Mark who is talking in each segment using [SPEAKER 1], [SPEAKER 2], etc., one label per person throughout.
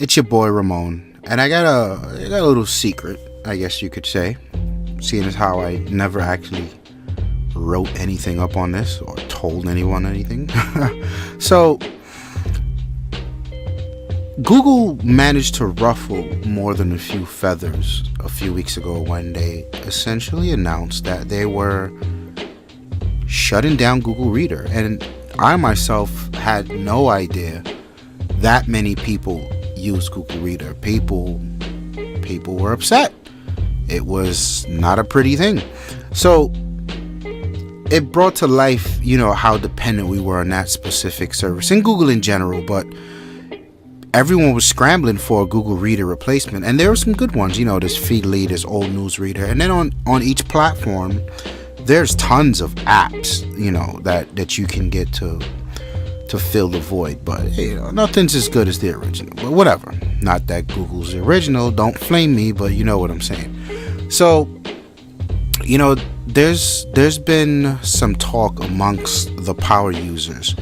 [SPEAKER 1] It's your boy Ramon, and I got a little secret, I guess you could say, seeing as how I never actually wrote anything up on this or told anyone anything. So, Google managed to ruffle more than a few feathers a few weeks ago when they essentially announced that they were shutting down Google Reader, and I myself had no idea that many people use Google Reader. People were upset. It was not a pretty thing. So it brought to life, how dependent we were on that specific service and Google in general, but everyone was scrambling for a Google Reader replacement, and there were some good ones. There's Feedly, there's Old News Reader, and then on each platform there's tons of apps, that you can get to fill the void. But nothing's as good as the original, but whatever. Not that Google's the original, don't flame me, but you know what I'm saying. So there's been some talk amongst the power users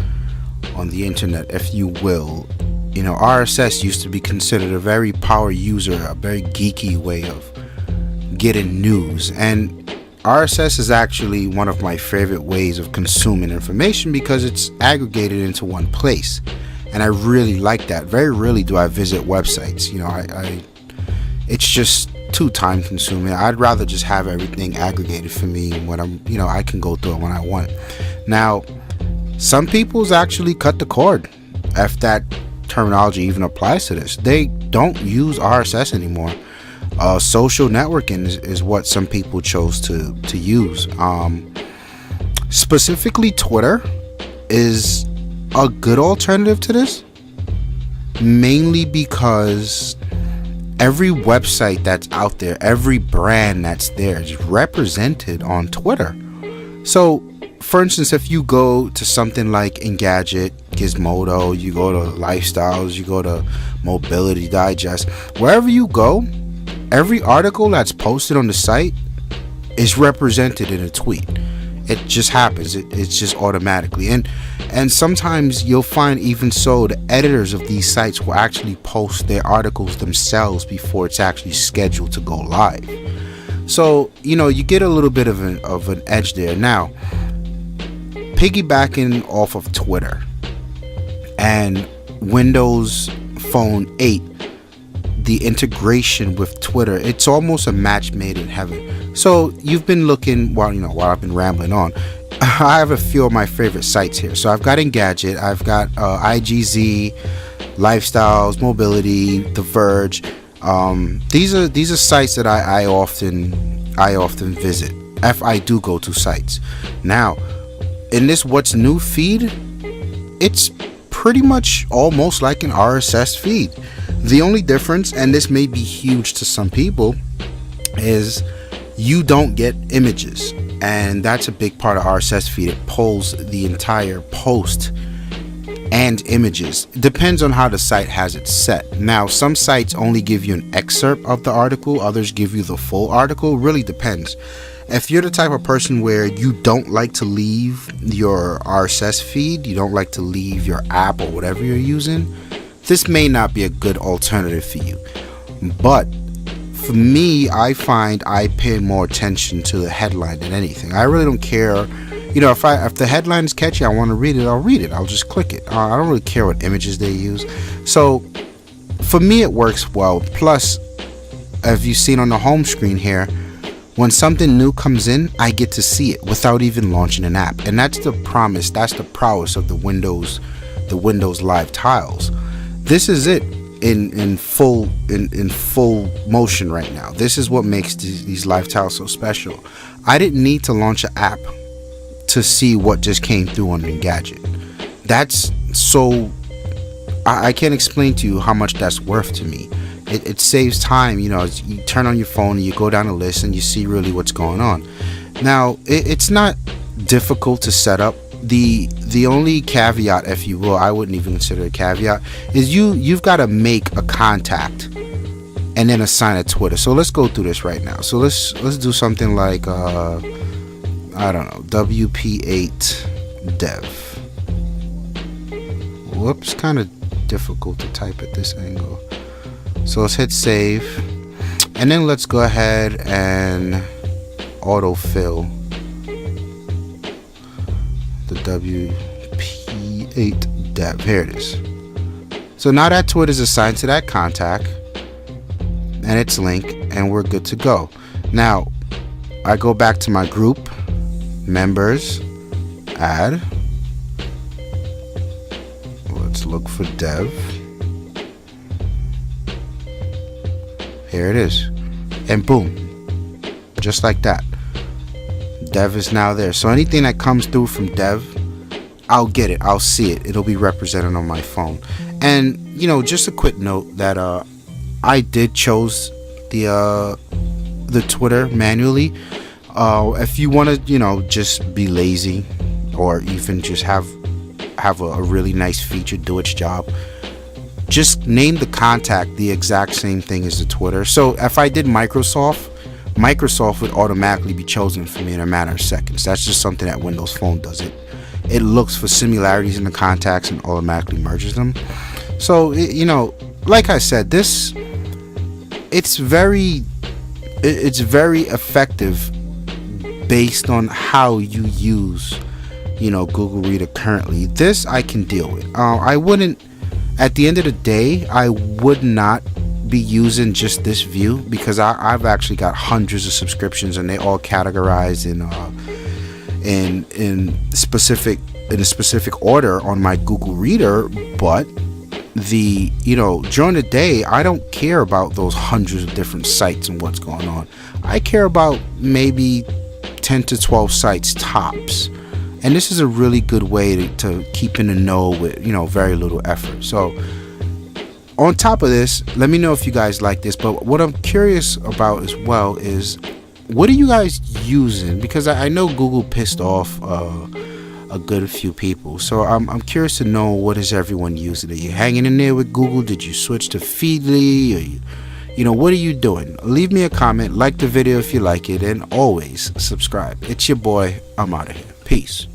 [SPEAKER 1] on the internet, if you will. RSS used to be considered a very power user, a very geeky way of getting news, and RSS is actually one of my favorite ways of consuming information because it's aggregated into one place, and I really like that. Very rarely do I visit websites. It's just too time consuming. I'd rather just have everything aggregated for me when I can go through it when I want. Now, some people's actually cut the cord, if that terminology even applies to this. They don't use RSS anymore. Social networking is what some people chose to use. Specifically, Twitter is a good alternative to this, mainly because every website that's out there, every brand that's there is represented on Twitter. So, for instance, if you go to something like Engadget, Gizmodo, you go to Lifestyles, you go to Mobility Digest, wherever you go, every article that's posted on the site is represented in a tweet. It just happens. It's just automatically. And sometimes you'll find, even so, the editors of these sites will actually post their articles themselves before it's actually scheduled to go live. So, you get a little bit of an edge there. Now, piggybacking off of Twitter and Windows Phone 8, the integration with Twitter, it's almost a match made in heaven. So you've been looking, while I've been rambling on, I have a few of my favorite sites here. So I've got Engadget, I've got IGZ, Lifestyles, Mobility, The Verge. These are sites that I often visit if I do go to sites. Now, in this What's New feed, it's pretty much almost like an RSS feed. The only difference, and this may be huge to some people, is you don't get images, and that's a big part of RSS feed. It pulls the entire post and images. Depends on how the site has it set. Now, some sites only give you an excerpt of the article, others give you the full article. Really depends. If you're the type of person where you don't like to leave your RSS feed, you don't like to leave your app or whatever you're using, this may not be a good alternative for you. But for me, I find I pay more attention to the headline than anything. I really don't care. If the headline is catchy, I want to read it, I'll read it. I'll just click it. I don't really care what images they use. So for me, it works well. Plus, as you've seen on the home screen here, when something new comes in, I get to see it without even launching an app. And that's the promise, that's the prowess of the Windows Live tiles. This is it in full motion right now. This is what makes these live tiles so special. I didn't need to launch an app to see what just came through on Engadget. That's so, I can't explain to you how much that's worth to me. It saves time. You turn on your phone and you go down a list and you see really what's going on. Now, it's not difficult to set up. The only caveat, if you will, I wouldn't even consider a caveat, is you've got to make a contact and then assign a Twitter. So let's go through this right now. So let's do something like I don't know, WP8 dev. Whoops, kind of difficult to type at this angle. So let's hit save, and then let's go ahead and autofill the WP8 dev. Here it is. So now that Twitter is assigned to that contact and its link, and we're good to go. Now I go back to my group, members, add. Let's look for dev. Here it is, and boom, just like that, dev is now there. So anything that comes through from dev, I'll get it, I'll see it, it'll be represented on my phone. And you know, just a quick note that I did chose the Twitter manually. If you want to, you know, just be lazy, or even just have a really nice feature do its job, just name the contact the exact same thing as the Twitter. So if I did Microsoft would automatically be chosen for me in a matter of seconds. That's just something that Windows Phone does. It looks for similarities in the contacts and automatically merges them. So you know, like I said, it's very effective based on how you use, you know, Google Reader currently. This I can deal with. I wouldn't, at the end of the day, I would not be using just this view, because I've actually got hundreds of subscriptions, and they all categorized in a specific order on my Google Reader. But you know, during the day, I don't care about those hundreds of different sites and what's going on. I care about maybe 10 to 12 sites tops. And this is a really good way to keep in the know with, you know, very little effort. So on top of this, let me know if you guys like this. But what I'm curious about as well is, what are you guys using? Because I know Google pissed off a good few people. So I'm curious to know, what is everyone using? Are you hanging in there with Google? Did you switch to Feedly? Or you know, what are you doing? Leave me a comment, like the video if you like it, and always subscribe. It's your boy. I'm out of here. Peace.